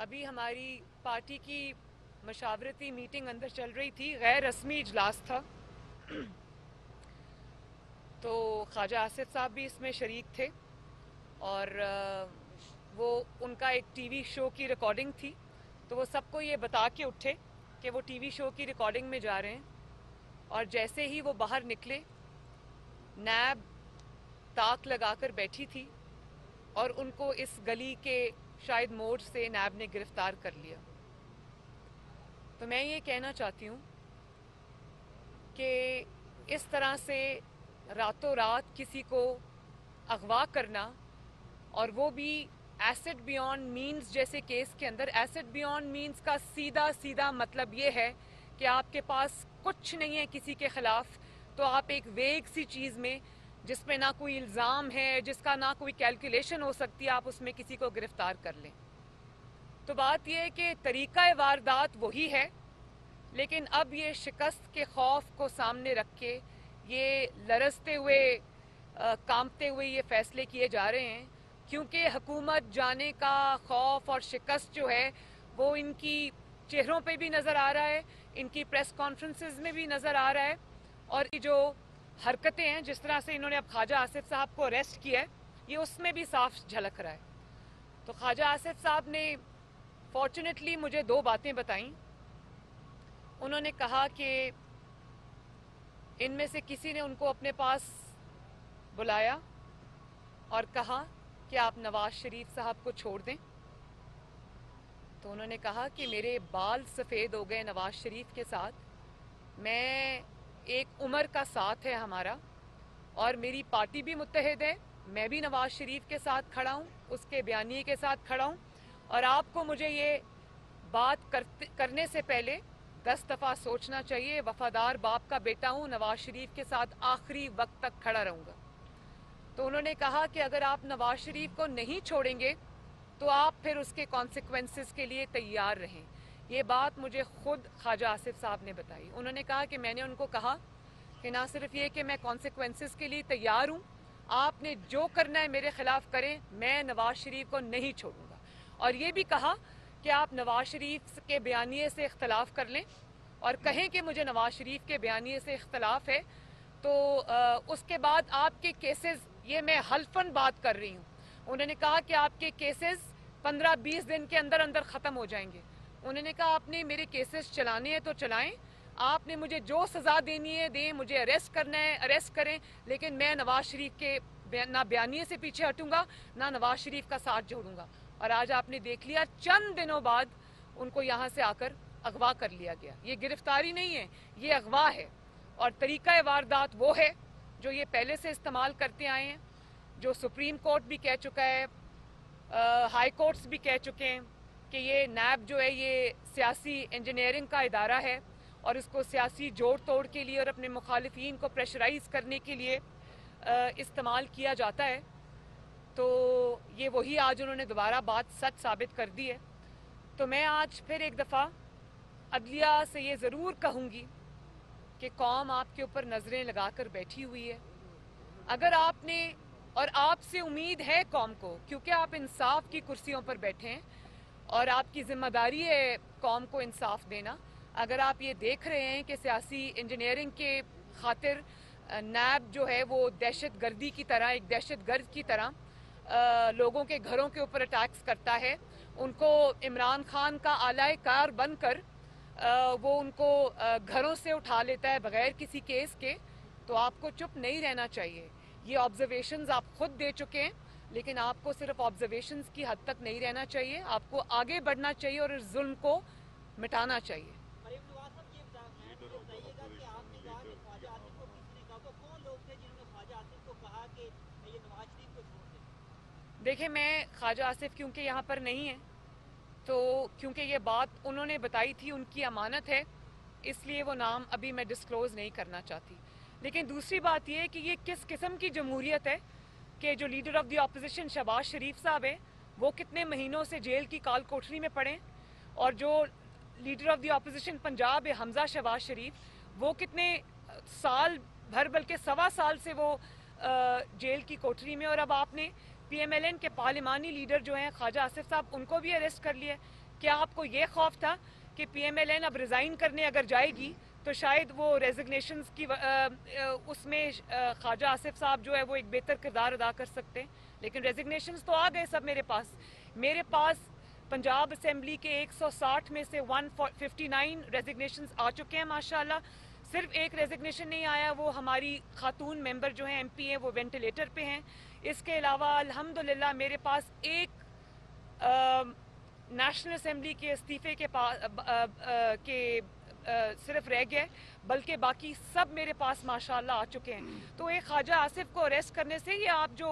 अभी हमारी पार्टी की मशावरती मीटिंग अंदर चल रही थी, गैर रस्मी इजलास था। तो ख्वाजा आसिफ साहब भी इसमें शरीक थे और वो उनका एक टीवी शो की रिकॉर्डिंग थी। तो वो सबको ये बता के उठे कि वो टीवी शो की रिकॉर्डिंग में जा रहे हैं, और जैसे ही वो बाहर निकले नैब ताक लगाकर बैठी थी और उनको इस गली के शायद मोड़ से नैब ने गिरफ्तार कर लिया। तो मैं ये कहना चाहती हूँ कि इस तरह से रातों रात किसी को अगवा करना, और वो भी एसेट बियॉन्ड मीन्स जैसे केस के अंदर। एसेट बियॉन्ड मीन्स का सीधा सीधा मतलब ये है कि आपके पास कुछ नहीं है किसी के खिलाफ, तो आप एक वेग सी चीज़ में जिसमें ना कोई इल्ज़ाम है, जिसका ना कोई कैलकुलेशन हो सकती है, आप उसमें किसी को गिरफ्तार कर लें। तो बात यह है कि तरीक़ा वारदात वही है, लेकिन अब ये शिकस्त के खौफ को सामने रख के ये लरजते हुए कांपते हुए ये फैसले किए जा रहे हैं, क्योंकि हुकूमत जाने का खौफ और शिकस्त जो है वो इनकी चेहरों पे भी नज़र आ रहा है, इनकी प्रेस कॉन्फ्रेंसेस में भी नज़र आ रहा है, और ये जो हरकतें हैं जिस तरह से इन्होंने अब ख्वाजा आसिफ साहब को अरेस्ट किया है, ये उसमें भी साफ झलक रहा है। तो ख्वाजा आसिफ साहब ने फॉर्चुनेटली मुझे दो बातें बताई। उन्होंने कहा कि इनमें से किसी ने उनको अपने पास बुलाया और कहा कि आप नवाज शरीफ साहब को छोड़ दें। तो उन्होंने कहा कि मेरे बाल सफ़ेद हो गए नवाज शरीफ के साथ, मैं एक उम्र का साथ है हमारा, और मेरी पार्टी भी मुत्तहिद है, मैं भी नवाज शरीफ के साथ खड़ा हूँ, उसके बयानिए के साथ खड़ा हूँ, और आपको मुझे ये बात करने से पहले 10 दफ़ा सोचना चाहिए। वफादार बाप का बेटा हूँ, नवाज शरीफ के साथ आखिरी वक्त तक खड़ा रहूँगा। तो उन्होंने कहा कि अगर आप नवाज शरीफ को नहीं छोड़ेंगे तो आप फिर उसके कॉन्सिक्वेंसेस के लिए तैयार रहें। ये बात मुझे खुद ख्वाजा आसिफ साहब ने बताई। उन्होंने कहा कि मैंने उनको कहा कि ना सिर्फ ये कि मैं कॉन्सिक्वेंसेस के लिए तैयार हूँ, आपने जो करना है मेरे खिलाफ करें, मैं नवाज शरीफ को नहीं छोड़ूंगा। और ये भी कहा कि आप नवाज शरीफ के बयानिए से इख्तलाफ कर लें और कहें कि मुझे नवाज शरीफ के बयानिए से इख्तलाफ है, तो उसके बाद आपके केसेस, ये मैं हल्फन बात कर रही हूँ, उन्होंने कहा कि आपके केसेस 15-20 दिन के अंदर अंदर ख़त्म हो जाएंगे। उन्होंने कहा आपने मेरे केसेस चलाने हैं तो चलाएं, आपने मुझे जो सज़ा देनी है दें, मुझे अरेस्ट करना है अरेस्ट करें, लेकिन मैं नवाज शरीफ के ना बयानिए से पीछे हटूंगा, ना नवाज शरीफ का साथ जोड़ूंगा। और आज आपने देख लिया, चंद दिनों बाद उनको यहाँ से आकर अगवा कर लिया गया। ये गिरफ्तारी नहीं है, ये अगवा है, और तरीक़ा वारदात वो है जो ये पहले से इस्तेमाल करते आए हैं, जो सुप्रीम कोर्ट भी कह चुका है, हाई कोर्ट्स भी कह चुके हैं कि ये नैब जो है ये सियासी इंजीनियरिंग का इदारा है, और इसको सियासी जोड़ तोड़ के लिए और अपने मुखालिफिन को प्रेशराइज करने के लिए इस्तेमाल किया जाता है। तो ये वही आज उन्होंने दोबारा बात सच साबित कर दी है। तो मैं आज फिर एक दफ़ा अदलिया से ये ज़रूर कहूँगी कि कौम आपके ऊपर नज़रें लगाकर बैठी हुई है। अगर आपने, और आपसे उम्मीद है कौम को, क्योंकि आप इंसाफ की कुर्सियों पर बैठे हैं और आपकी ज़िम्मेदारी है कौम को इंसाफ देना। अगर आप ये देख रहे हैं कि सियासी इंजीनियरिंग के खातिर नैब जो है वो दहशत गर्दी की तरह, एक दहशत गर्द की तरह लोगों के घरों के ऊपर अटैक्स करता है, उनको इमरान खान का आलाए कार बनकर वो उनको घरों से उठा लेता है बगैर किसी केस के, तो आपको चुप नहीं रहना चाहिए। ये ऑब्जर्वेशंस आप खुद दे चुके हैं, लेकिन आपको सिर्फ ऑब्जर्वेशंस की हद तक नहीं रहना चाहिए, आपको आगे बढ़ना चाहिए और इस जुल्म को मिटाना चाहिए। देखिए, मैं ख्वाजा आसिफ क्योंकि यहाँ पर नहीं है, तो क्योंकि ये बात उन्होंने बताई थी, उनकी अमानत है, इसलिए वो नाम अभी मैं डिस्क्लोज़ नहीं करना चाहती। लेकिन दूसरी बात यह है कि ये किस किस्म की जमहूरियत है कि जो leader of the opposition Shahbaz Sharif साहब है वो कितने महीनों से जेल की काल कोठरी में पड़े, और जो leader of the opposition Punjab है हमजा शहबाज शरीफ, वो कितने साल भर, बल्कि 1.25 साल से वो जेल की कोठरी में। और अब आपने PMLN के पार्लिमानी लीडर जो हैं ख्वाजा आसिफ साहब, उनको भी अरेस्ट कर लिया। क्या आपको ये खौफ था कि PMLN अब रिज़ाइन करने अगर जाएगी तो शायद वो रेजिग्नेशंस की उसमें ख्वाजा आसिफ साहब जो है वो एक बेहतर किरदार अदा कर सकते हैं, लेकिन रेजिग्नेशंस तो आ गए सब मेरे पास पंजाब असेंबली के 160 में से 159 रेजिग्नेशंस आ चुके हैं माशाल्लाह। सिर्फ एक रेजिग्नेशन नहीं आया, वो हमारी खातून मेंबर जो हैं MP हैं वो वेंटिलेटर पे हैं। इसके अलावा अल्हम्दुलिल्लाह मेरे पास एक नेशनल असेंबली के इस्तीफे के सिर्फ रह गया, बल्कि बाकी सब मेरे पास माशाल्लाह आ चुके हैं। तो एक ख्वाजा आसिफ को अरेस्ट करने से ये आप जो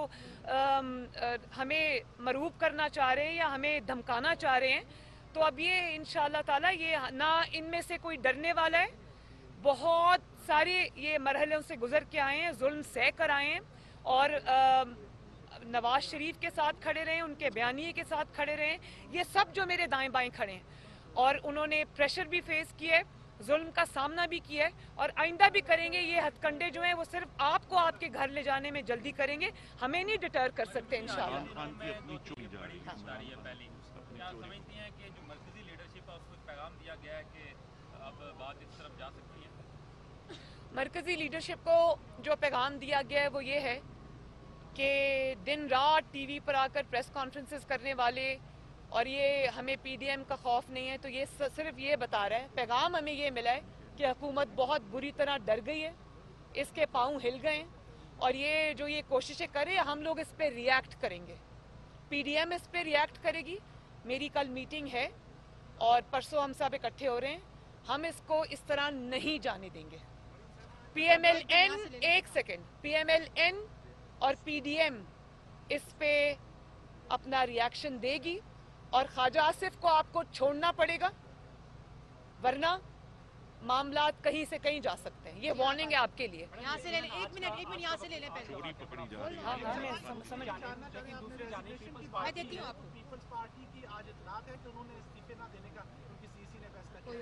हमें मरूब करना चाह रहे हैं या हमें धमकाना चाह रहे हैं, तो अब ये इंशाल्लाह ताला ये ना इनमें से कोई डरने वाला है। बहुत सारे ये मरहलों से गुजर के आए हैं, जुल्म सह कर आए हैं और नवाज शरीफ के साथ खड़े रहे, उनके बयानिए के साथ खड़े रहे। ये सब जो मेरे दाएं बाएं खड़े हैं और उन्होंने प्रेशर भी फेस किया है, जुल्म का सामना भी किया है और आइंदा भी करेंगे। ये हथकंडे जो हैं वो सिर्फ आपको आपके घर ले जाने में जल्दी करेंगे, हमें नहीं डिटर कर सकते इंशाल्लाह। मरकजी लीडरशिप को जो पैगाम दिया गया है वो ये है कि दिन रात TV पर आकर प्रेस कॉन्फ्रेंसेस करने वाले, और ये हमें PDM का खौफ नहीं है, तो ये सिर्फ ये बता रहा है, पैगाम हमें ये मिला है कि हुकूमत बहुत बुरी तरह डर गई है, इसके पाँव हिल गए हैं और ये जो ये कोशिशें करे हम लोग इस पर रिएक्ट करेंगे। PDM इस पर रिएक्ट करेगी। मेरी कल मीटिंग है और परसों हम सब इकट्ठे हो रहे हैं, हम इसको इस तरह नहीं जाने देंगे। PMLN एक सेकेंड, PMLN और PDM इस पे अपना रिएक्शन देगी और ख्वाजा आसिफ को आपको छोड़ना पड़ेगा, वरना मामलात कहीं से कहीं जा सकते हैं। ये वार्निंग है आपके लिए। यहाँ से ले लें, एक मिनट यहाँ से ले लें पहले। मैं देती हूँ आपको। पीपल्स पार्टी की आज इत्तलाक है कि उन्होंने इस्तीफे ना देने का उनकी CC ने फैसला किया।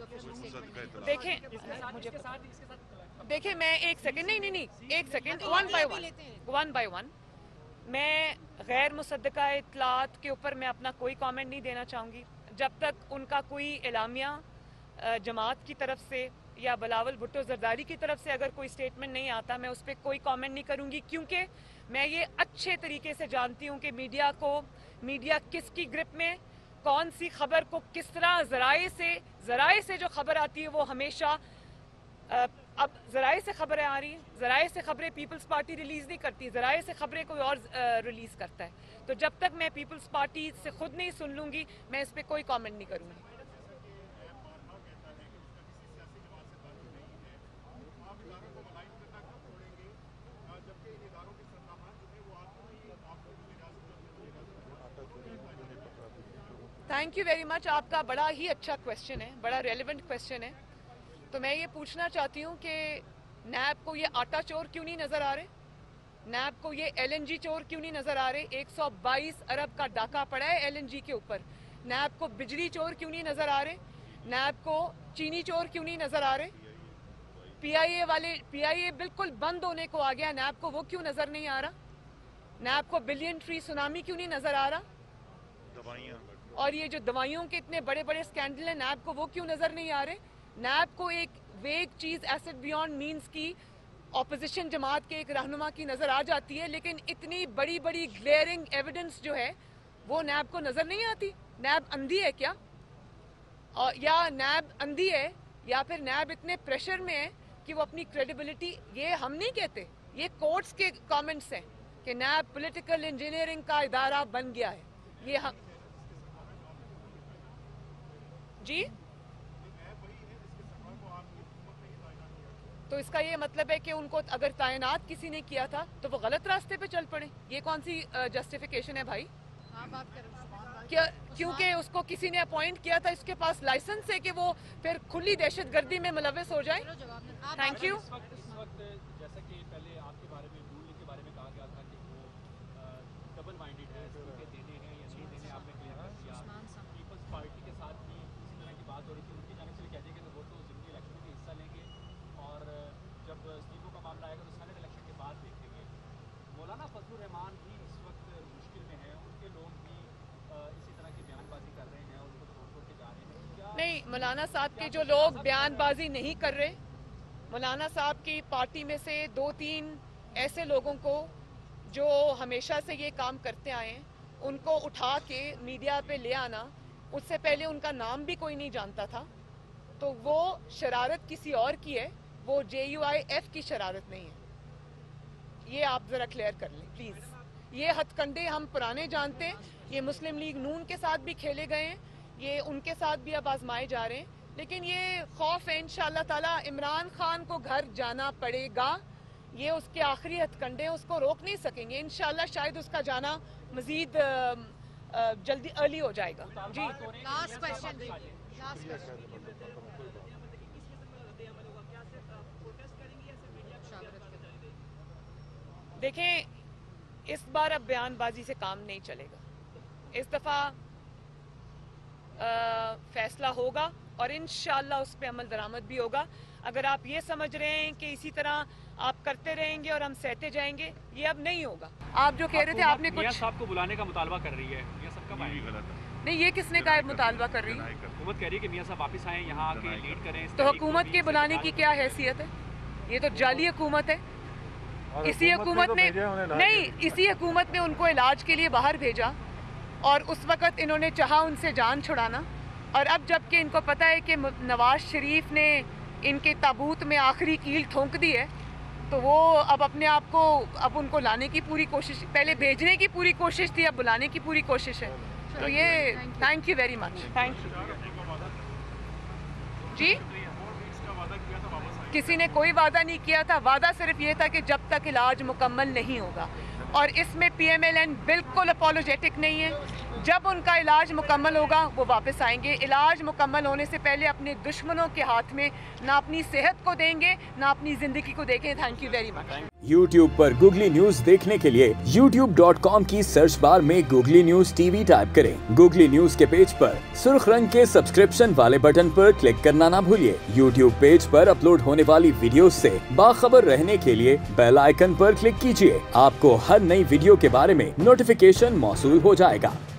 देखिए मैं एक सेकंड एक सेकंड, वन बाय वन मैं गैर मुसद्दका इत्तलात के ऊपर मैं अपना कोई कमेंट नहीं देना चाहूँगी जब तक उनका कोई एलामिया जमात की तरफ से या बिलावल भुट्टो जरदारी की तरफ से अगर कोई स्टेटमेंट नहीं आता, मैं उस पर कोई कमेंट नहीं करूँगी, क्योंकि मैं ये अच्छे तरीके से जानती हूँ कि मीडिया किसकी ग्रिप में, कौन सी खबर को किस तरह जराए से जो खबर आती है वो हमेशा अब जराए से खबरें आ रही हैं, जराए से खबरें पीपल्स पार्टी रिलीज नहीं करती, जराए से खबरें कोई और रिलीज करता है। तो जब तक मैं पीपल्स पार्टी से खुद नहीं सुन लूंगी मैं इस पर कोई कमेंट नहीं करूंगी। थैंक यू वेरी मच, आपका बड़ा ही अच्छा क्वेश्चन है, बड़ा रेलिवेंट क्वेश्चन है। तो मैं ये पूछना चाहती हूँ कि नैब को ये आटा चोर क्यों नहीं नजर आ रहे, नैब को ये LNG चोर क्यों नहीं नजर आ रहे। 122 अरब का डाका पड़ा है LNG के ऊपर। नैब को बिजली चोर क्यों नहीं नजर आ रहे, नैब को चीनी चोर क्यों नहीं नजर आ रहे। PIA बिल्कुल बंद होने को आ गया, नैब को वो क्यों नजर नहीं आ रहा। नैब को बिलियन ट्री सुनामी क्यों नहीं नजर आ रहा। और ये जो दवाइयों के इतने बड़े बड़े स्कैंडल हैं, नैब को वो क्यों नजर नहीं आ रहे। नैब को एक वेग चीज एसेट बियॉन्ड मींस की ऑपोजिशन जमात के एक रहनुमा की नजर आ जाती है, लेकिन इतनी बड़ी बड़ी ग्लेयरिंग एविडेंस जो है वो नैब को नजर नहीं आती। नैब अंधी है क्या, या नैब अंधी है या फिर नैब इतने प्रेशर में है कि वो अपनी क्रेडिबिलिटी, ये हम नहीं कहते, ये कोर्ट्स के कमेंट्स हैं कि नैब पॉलिटिकल इंजीनियरिंग का इदारा बन गया है। ये हम जी, तो इसका ये मतलब है कि उनको अगर तैनात किसी ने किया था तो वो गलत रास्ते पे चल पड़े। ये कौन सी जस्टिफिकेशन है भाई। बात क्या क्योंकि उसको किसी ने अपॉइंट किया था, इसके पास लाइसेंस है कि वो फिर खुली दहशतगर्दी में मुलविस हो जाए। Thank you. जैसा कि पहले आपके बारे में रूल के बारे में कहा गया था कि वो डबल माइंडेड है, देने हैं या नहीं देने, आपने क्लियर कर दिया। पीपल्स पार्टी के साथ भी इसी तरह की बात हो रही थी, उनकी जाने से कह दिया कि वो तो जिमनी इलेक्शन में हिस्सा लेंगे और जब इस्तीफों का मामला आएगा तो सेनेट इलेक्शन के बाद देखेंगे। मौलाना फजलुर रहमान भी इस वक्त मुश्किल में है, उनके लोग भी इसी तरह की बयानबाजी कर रहे हैं, उनको छोड़ छोड़ के जा नहीं, मौलाना साहब के जो लोग बयानबाजी नहीं कर रहे, मौलाना साहब की पार्टी में से 2-3 ऐसे लोगों को जो हमेशा से ये काम करते आए हैं, उनको उठा के मीडिया पे ले आना, उससे पहले उनका नाम भी कोई नहीं जानता था, तो वो शरारत किसी और की है, वो JUIF की शरारत नहीं है। ये आप जरा क्लियर कर लें प्लीज। ये हथकंडे हम पुराने जानते हैं, ये मुस्लिम लीग नून के साथ भी खेले गए हैं, ये उनके साथ भी अब आजमाए जा रहे हैं, लेकिन ये खौफ है इंशाअल्लाह ताला इमरान खान को घर जाना पड़ेगा। ये उसके आखिरी हथकंडे हैं, उसको रोक नहीं सकेंगे इंशाअल्लाह। शायद उसका जाना मजीद जल्दी अर्ली हो जाएगा। जी लास्ट क्वेश्चन। देखें, इस बार अब बयानबाजी से काम नहीं चलेगा। इस दफा फैसला होगा और इंशाअल्लाह उस पर अमल दरामद भी होगा। अगर आप ये समझ रहे हैं कि इसी तरह आप करते रहेंगे और हम सहते जाएंगे, ये अब नहीं होगा। आप जो कह रहे थे, आपने कुछ मियां साहब को बुलाने का मुतालबा कर रही है, मियां साहब कब आएंगे? गलत है। नहीं, ये किसने कहा मुतालबा कर रही है? हुकूमत कह रही है कि मियां साहब वापस आए, यहाँ आके लीड करें। तो हुकूमत के बुलाने की क्या हैसियत है? ये तो जाली हुकूमत है। इसी हुकूमत ने नहीं, इसी हुकूमत ने उनको इलाज के लिए बाहर भेजा और उस वक़्त इन्होंने चाहा उनसे जान छुड़ाना, और अब जबकि इनको पता है कि नवाज शरीफ ने इनके ताबूत में आखिरी कील ठोंक दी है, तो वो अब अपने आप को, अब उनको लाने की पूरी कोशिश, पहले भेजने की पूरी कोशिश थी, अब बुलाने की पूरी कोशिश है। तो ये thank you very much. Thank you जी। किसी ने कोई वादा नहीं किया था, वादा सिर्फ ये था कि जब तक इलाज मुकम्मल नहीं होगा, और इसमें PMLN बिल्कुल अपोलोजेटिक नहीं है। जब उनका इलाज मुकम्मल होगा वो वापस आएंगे। इलाज मुकम्मल होने से पहले अपने दुश्मनों के हाथ में ना अपनी सेहत को देंगे ना अपनी जिंदगी को देंगे। Thank you very much. YouTube पर गूगली न्यूज देखने के लिए youtube.com की सर्च बार में गूगली न्यूज TV टाइप करें। गूगली न्यूज के पेज पर सुर्ख रंग के सब्सक्रिप्शन वाले बटन पर क्लिक करना ना भूलिए। YouTube पेज पर अपलोड होने वाली वीडियो से बाखबर रहने के लिए बेल आइकन पर क्लिक कीजिए। आपको हर नई वीडियो के बारे में नोटिफिकेशन मौसूल हो जाएगा।